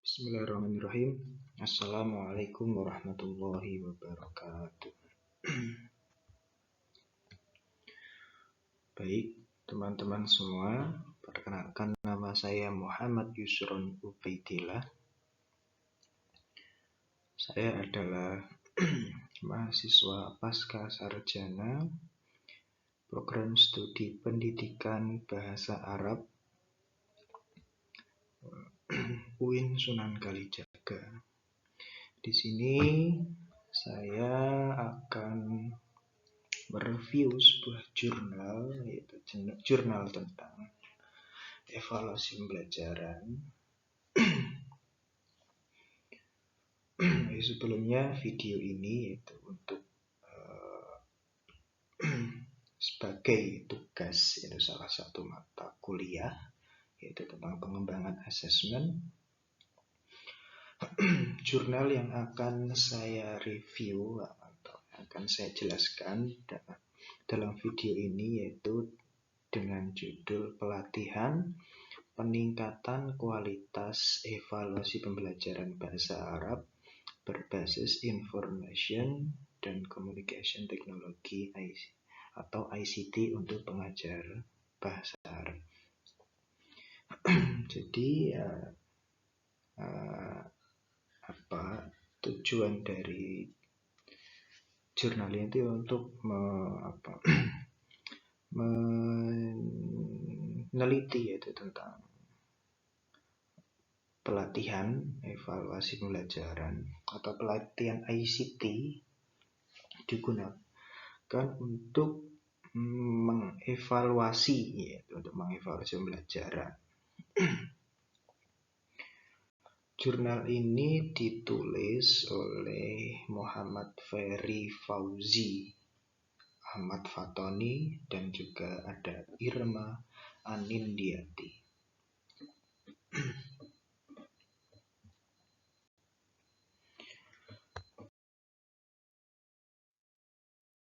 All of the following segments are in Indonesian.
Bismillahirrahmanirrahim. Assalamualaikum warahmatullahi wabarakatuh. Baik, teman-teman semua, perkenalkan nama saya Muhammad Yusron Ubaidillah. Saya adalah mahasiswa pasca sarjana program studi pendidikan bahasa Arab UIN Sunan Kalijaga. Di sini saya akan mereview sebuah jurnal, yaitu jurnal tentang evaluasi pembelajaran. Sebelumnya video ini yaitu untuk sebagai tugas, yaitu salah satu mata kuliah, yaitu tentang pengembangan asesmen. Jurnal yang akan saya review atau akan saya jelaskan dalam video ini yaitu dengan judul Pelatihan Peningkatan Kualitas Evaluasi Pembelajaran Bahasa Arab berbasis Information dan Communication Technology atau ICT untuk pengajar bahasa Arab. Jadi tujuan dari jurnal itu untuk meneliti yaitu tentang pelatihan evaluasi pembelajaran atau pelatihan ICT digunakan untuk mengevaluasi pembelajaran. Jurnal ini ditulis oleh Muhammad Ferry Fauzi, Ahmad Fatoni, dan juga ada Irma Anindiati.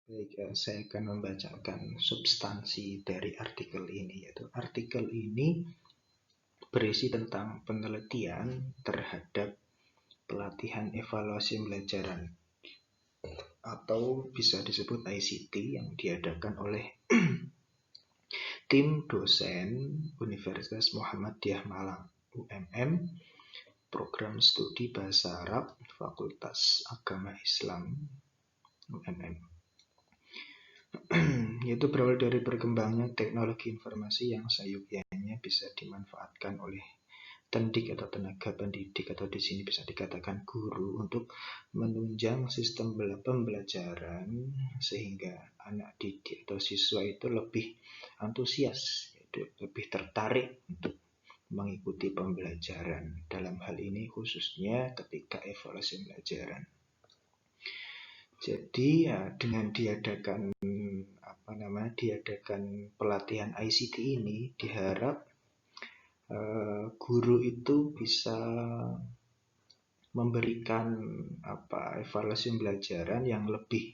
Baik, saya akan membacakan substansi dari artikel ini, yaitu artikel ini berisi tentang penelitian terhadap pelatihan evaluasi pembelajaran atau bisa disebut ICT yang diadakan oleh tim dosen Universitas Muhammadiyah Malang UMM, program studi bahasa Arab Fakultas Agama Islam UMM. Yaitu berawal dari berkembangnya teknologi informasi yang seyogyanya bisa dimanfaatkan oleh tendik atau tenaga pendidik atau di sini bisa dikatakan guru untuk menunjang sistem pembelajaran sehingga anak didik atau siswa itu lebih antusias, yaitu lebih tertarik untuk mengikuti pembelajaran. Dalam hal ini khususnya ketika evaluasi pembelajaran. Jadi dengan diadakan pelatihan ICT ini diharap guru itu bisa memberikan evaluasi pembelajaran yang lebih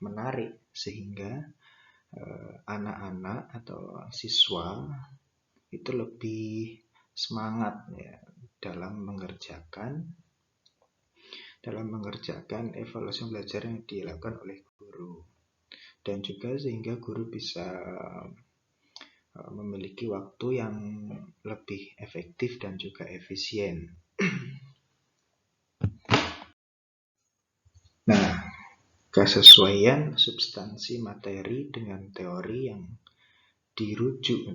menarik sehingga anak-anak atau siswa itu lebih semangat dalam mengerjakan evaluasi pembelajaran yang dilakukan oleh guru, dan juga sehingga guru bisa memiliki waktu yang lebih efektif dan juga efisien. Nah, kesesuaian substansi materi dengan teori yang dirujuk.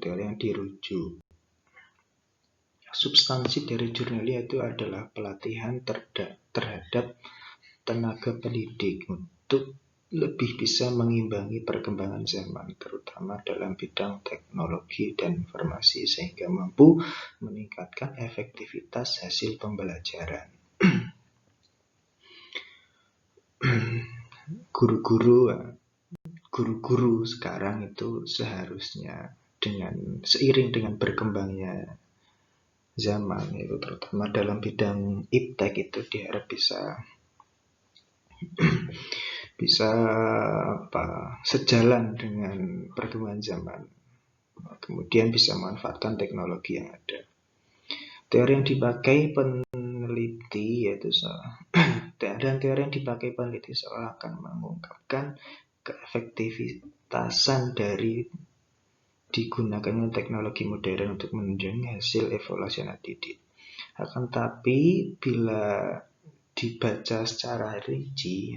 Substansi dari jurnal itu adalah pelatihan terhadap tenaga pendidik untuk lebih bisa mengimbangi perkembangan zaman, terutama dalam bidang teknologi dan informasi, sehingga mampu meningkatkan efektivitas hasil pembelajaran. Guru-guru sekarang itu seharusnya seiring dengan berkembangnya zaman, itu terutama dalam bidang iptek itu diharap bisa sejalan dengan perkembangan zaman, kemudian bisa memanfaatkan teknologi yang ada. Teori yang dipakai peneliti, yaitu dan teori yang dipakai peneliti seolah akan mengungkapkan keefektivitasan dari digunakannya teknologi modern untuk menunjang hasil evaluasi anak didik. Akan tapi bila dibaca secara rinci,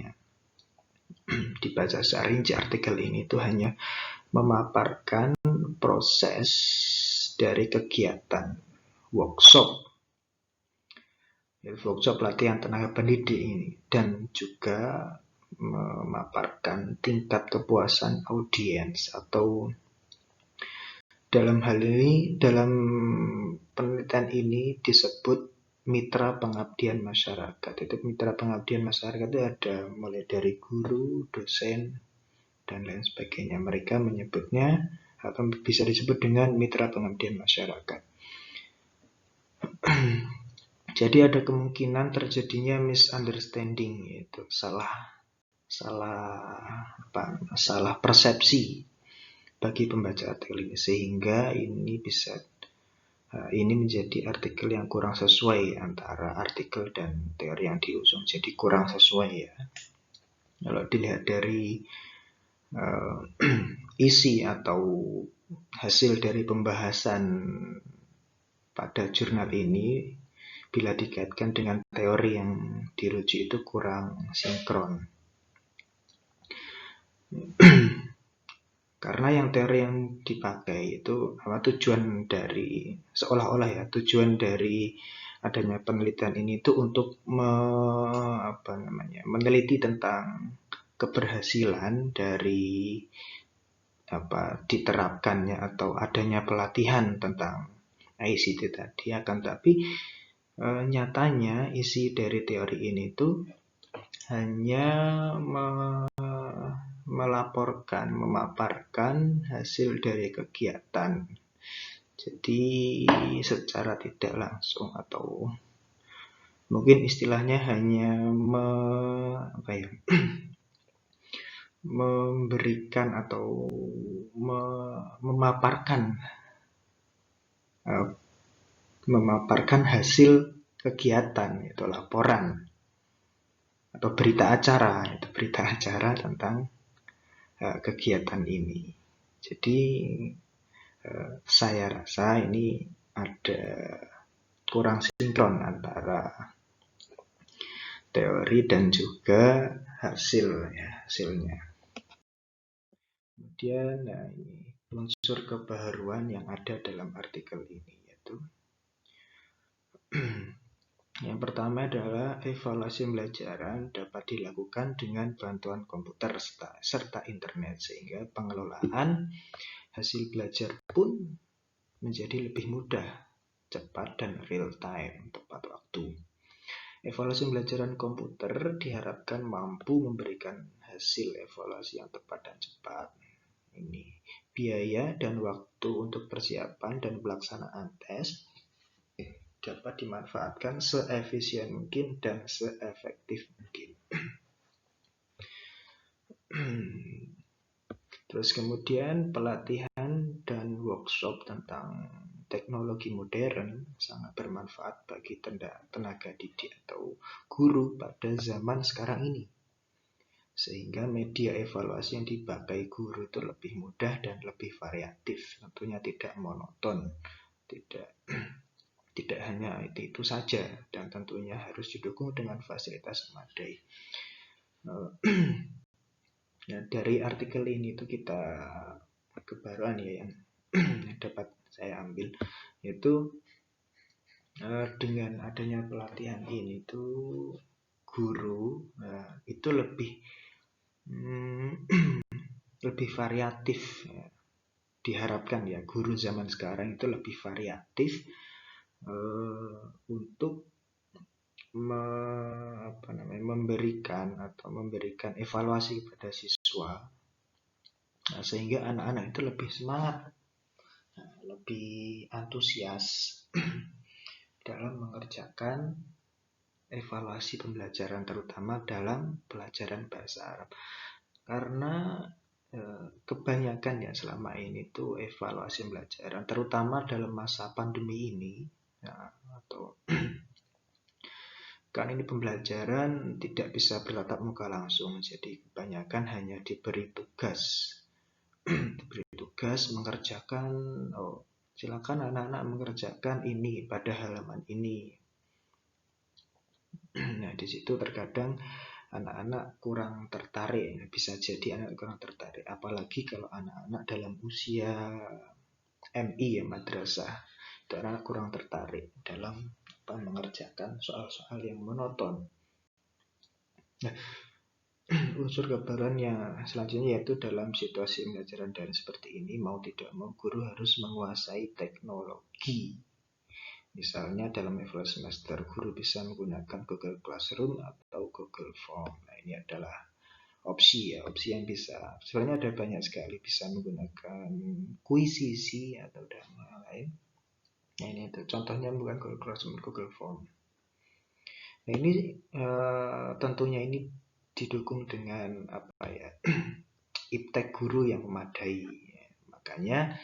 artikel ini itu hanya memaparkan proses dari kegiatan workshop latihan tenaga pendidik ini, dan juga memaparkan tingkat kepuasan audiens, atau dalam hal ini, dalam penelitian ini disebut mitra pengabdian masyarakat. Itu mitra pengabdian masyarakat itu ada mulai dari guru, dosen, dan lain sebagainya. Mereka menyebutnya atau bisa disebut dengan mitra pengabdian masyarakat. Jadi ada kemungkinan terjadinya misunderstanding, yaitu salah persepsi bagi pembaca artikel ini, sehingga ini menjadi artikel yang kurang sesuai antara artikel dan teori yang diusung. Jadi kurang sesuai ya. Kalau dilihat dari isi atau hasil dari pembahasan pada jurnal ini, bila dikaitkan dengan teori yang dirujuk itu kurang sinkron. Karena yang teori yang dipakai itu tujuan dari adanya penelitian ini itu untuk meneliti tentang keberhasilan dari diterapkannya atau adanya pelatihan tentang ICT tadi. Akan tapi nyatanya isi dari teori ini itu hanya memaparkan hasil dari kegiatan. Jadi secara tidak langsung, atau mungkin istilahnya hanya memberikan atau memaparkan hasil kegiatan, itu laporan atau berita acara tentang kegiatan ini. Jadi saya rasa ini ada kurang sinkron antara teori dan juga hasilnya. Kemudian ini unsur kebaruan yang ada dalam artikel ini, yaitu yang pertama adalah evaluasi pembelajaran dapat dilakukan dengan bantuan komputer serta internet, sehingga pengelolaan hasil belajar pun menjadi lebih mudah, cepat, dan real time, tepat waktu. Evaluasi pembelajaran komputer diharapkan mampu memberikan hasil evaluasi yang tepat dan cepat. Ini biaya dan waktu untuk persiapan dan pelaksanaan tes dapat dimanfaatkan seefisien mungkin dan seefektif mungkin. Terus kemudian pelatihan dan workshop tentang teknologi modern sangat bermanfaat bagi tenaga didik atau guru pada zaman sekarang ini. Sehingga media evaluasi yang dipakai guru itu lebih mudah dan lebih variatif. Tentunya tidak monoton, tidak hanya itu saja, dan tentunya harus didukung dengan fasilitas memadai. Nah, dari artikel ini itu kita kebaruan ya yang dapat saya ambil, yaitu dengan adanya pelatihan ini tuh guru itu lebih variatif ya. Diharapkan ya guru zaman sekarang itu lebih variatif untuk memberikan evaluasi kepada siswa, sehingga anak-anak itu lebih semangat, lebih antusias dalam mengerjakan evaluasi pembelajaran, terutama dalam pelajaran bahasa Arab. Karena kebanyakan ya selama ini tuh evaluasi pembelajaran, terutama dalam masa pandemi ini ya, atau Kan ini pembelajaran tidak bisa bertatap muka langsung, jadi kebanyakan hanya diberi tugas. Diberi tugas mengerjakan, silakan anak-anak mengerjakan ini pada halaman ini. Nah, di situ terkadang anak-anak kurang tertarik, bisa jadi anak kurang tertarik, apalagi kalau anak-anak dalam usia MI ya, madrasah, itu anak kurang tertarik dalam mengerjakan soal-soal yang monoton. Nah, unsur kebaruan yang selanjutnya yaitu dalam situasi pembelajaran daring seperti ini, mau tidak mau guru harus menguasai teknologi. Misalnya dalam level semester, guru bisa menggunakan Google Classroom atau Google Form. Nah, ini adalah opsi yang bisa. Sebenarnya ada banyak sekali, bisa menggunakan Quizizzy atau dan lain. Nah, ini itu contohnya bukan Google Classroom, Google Form. Nah, ini tentunya ini didukung dengan iptek guru yang memadai. Makanya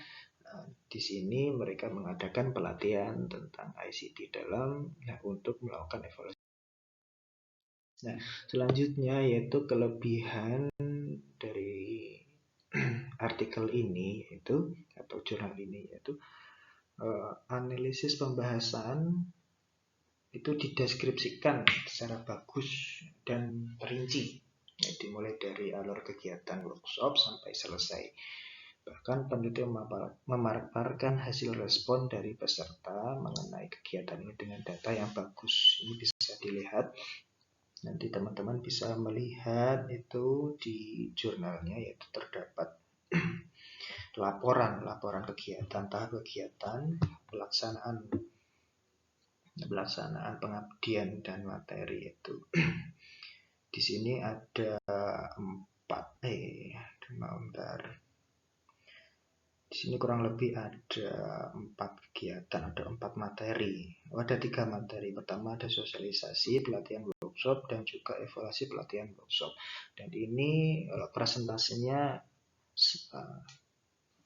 di sini mereka mengadakan pelatihan tentang ICT untuk melakukan evaluasi. Nah, selanjutnya yaitu kelebihan dari artikel ini atau jurnal ini yaitu analisis pembahasan itu dideskripsikan secara bagus dan rinci. Dimulai dari alur kegiatan workshop sampai selesai. Bahkan peneliti memaparkan hasil respon dari peserta mengenai kegiatan ini dengan data yang bagus. Ini bisa dilihat. Nanti teman-teman bisa melihat itu di jurnalnya, yaitu terdapat laporan kegiatan, tahap kegiatan, pelaksanaan pengabdian dan materi itu. Di sini ada 4 Di sini kurang lebih ada 4 kegiatan, ada 4 materi. Ada 3 materi. Pertama ada sosialisasi, pelatihan workshop, dan juga evaluasi pelatihan workshop. Dan ini presentasinya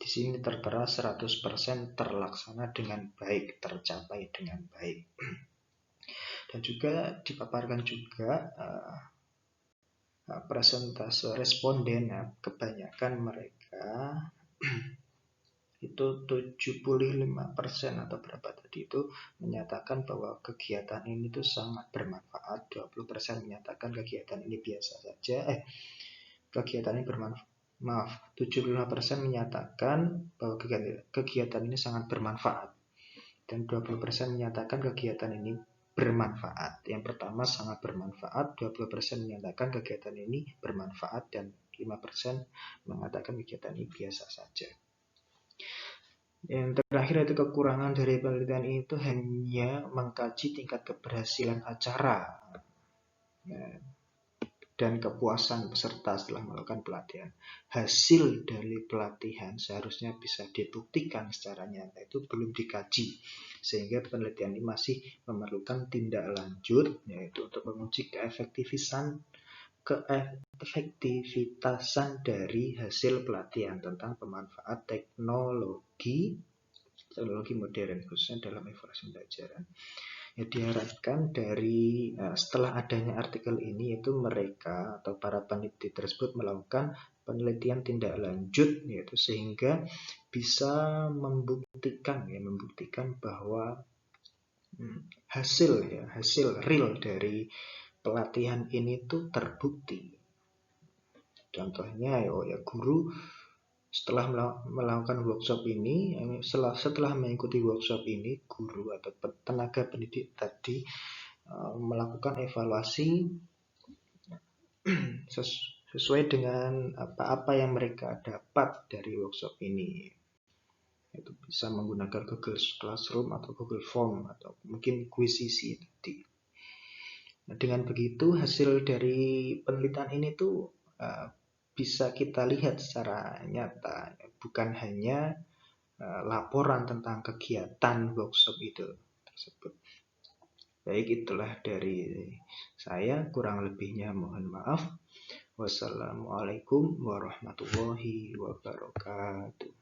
di sini tertera 100% terlaksana dengan baik, tercapai dengan baik. Dan juga dipaparkan juga presentase responden. Kebanyakan mereka itu 75% atau berapa tadi itu menyatakan bahwa kegiatan ini tuh sangat bermanfaat. 20% menyatakan kegiatan ini biasa saja. Kegiatan ini bermanfaat. 75% menyatakan bahwa kegiatan ini sangat bermanfaat. Dan 20% menyatakan kegiatan ini bermanfaat. Yang pertama sangat bermanfaat, 20% menyatakan kegiatan ini bermanfaat, dan 5% mengatakan kegiatan ini biasa saja. Yang terakhir itu kekurangan dari penelitian itu hanya mengkaji tingkat keberhasilan acara dan kepuasan peserta setelah melakukan pelatihan. Hasil dari pelatihan seharusnya bisa dibuktikan secara nyata, itu belum dikaji, sehingga penelitian ini masih memerlukan tindak lanjut, yaitu untuk menguji keefektivitasan dari hasil pelatihan tentang pemanfaat teknologi modern, khususnya dalam evaluasi pembelajaran. Ya, diharapkan dari setelah adanya artikel ini, yaitu mereka atau para peneliti tersebut melakukan penelitian tindak lanjut, yaitu sehingga bisa membuktikan bahwa hasil real dari pelatihan ini tuh terbukti. Contohnya guru setelah melakukan workshop ini, setelah mengikuti workshop ini, guru atau tenaga pendidik tadi melakukan evaluasi sesuai dengan apa yang mereka dapat dari workshop ini. Itu bisa menggunakan Google Classroom atau Google Form atau mungkin Quizizzy tadi. Nah, dengan begitu hasil dari penelitian ini tuh bisa kita lihat secara nyata, bukan hanya laporan tentang kegiatan workshop itu tersebut. Baik, itulah dari saya, kurang lebihnya mohon maaf. Wassalamualaikum warahmatullahi wabarakatuh.